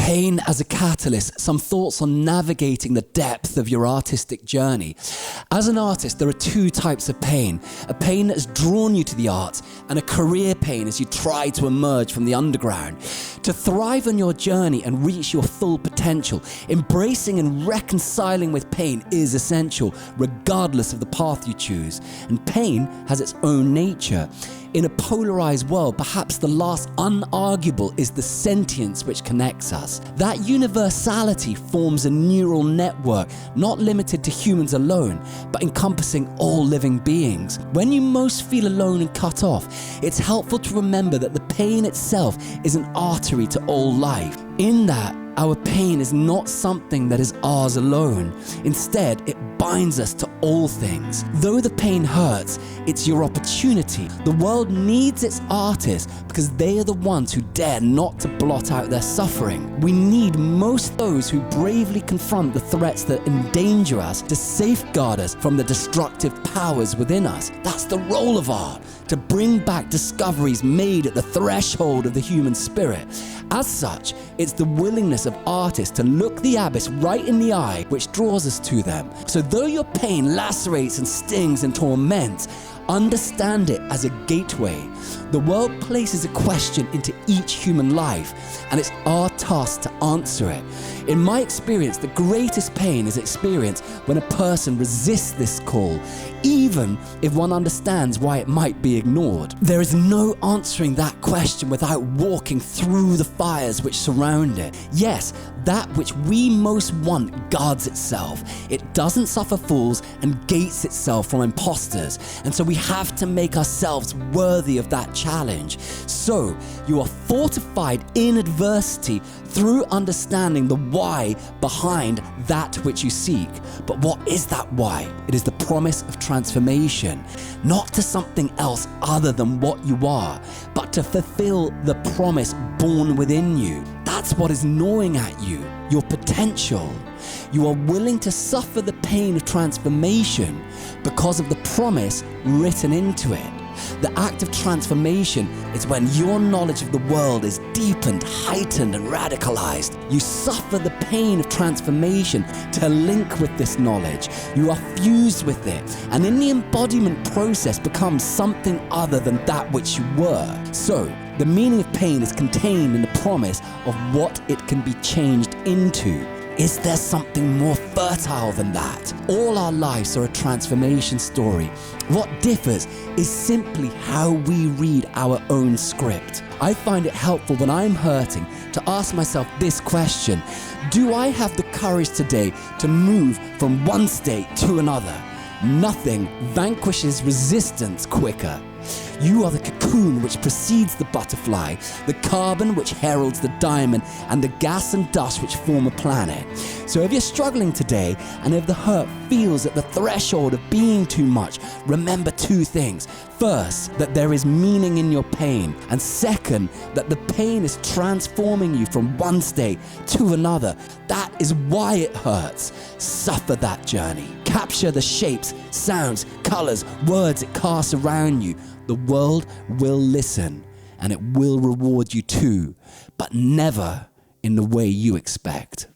Pain as a catalyst, some thoughts on navigating the depth of your artistic journey. As an artist, there are two types of pain. A pain that has drawn you to the arts, and a career pain as you try to emerge from the underground. To thrive on your journey and reach your full potential, embracing and reconciling with pain is essential, regardless of the path you choose. And pain has its own nature. In a polarized world, perhaps the last unarguable is the sentience which connects us. That universality forms a neural network, not limited to humans alone, but encompassing all living beings. When you most feel alone and cut off, it's helpful to remember that the pain itself is an artery to all life. In that, our pain is not something that is ours alone. Instead, it binds us to all things. Though the pain hurts, it's your opportunity. The world needs its artists because they are the ones who dare not to blot out their suffering. We need most those who bravely confront the threats that endanger us to safeguard us from the destructive powers within us. That's the role of art, to bring back discoveries made at the threshold of the human spirit. As such, it's the willingness of artists to look the abyss right in the eye which draws us to them. So though your pain lacerates and stings and torments, understand it as a gateway. The world places a question into each human life, and it's our task to answer it. In my experience, the greatest pain is experienced when a person resists this call, even if one understands why it might be ignored. There is no answering that question without walking through the fires which surround it. Yes, that which we most want guards itself. It doesn't suffer fools and gates itself from imposters. And so we have to make ourselves worthy of that challenge. So you are fortified in adversity through understanding the why behind that which you seek. But what is that why? It is the promise of transformation, not to something else other than what you are, but to fulfill the promise born within you. That's what is gnawing at you, your potential. You are willing to suffer the pain of transformation because of the promise written into it. The act of transformation is when your knowledge of the world is deepened, heightened, and radicalized. You suffer the pain of transformation to link with this knowledge. You are fused with it, and in the embodiment process becomes something other than that which you were. So, the meaning of pain is contained in the promise of what it can be changed into. Is there something more fertile than that? All our lives are a transformation story. What differs is simply how we read our own script. I find it helpful when I'm hurting to ask myself this question: do I have the courage today to move from one state to another? Nothing vanquishes resistance quicker. You are the cocoon which precedes the butterfly, the carbon which heralds the diamond, and the gas and dust which form a planet. So if you're struggling today, and if the hurt feels at the threshold of being too much, remember two things. First, that there is meaning in your pain. And second, that the pain is transforming you from one state to another. That is why it hurts. Suffer that journey. Capture the shapes, sounds, colors, words it casts around you. The world will listen, and it will reward you too, but never in the way you expect.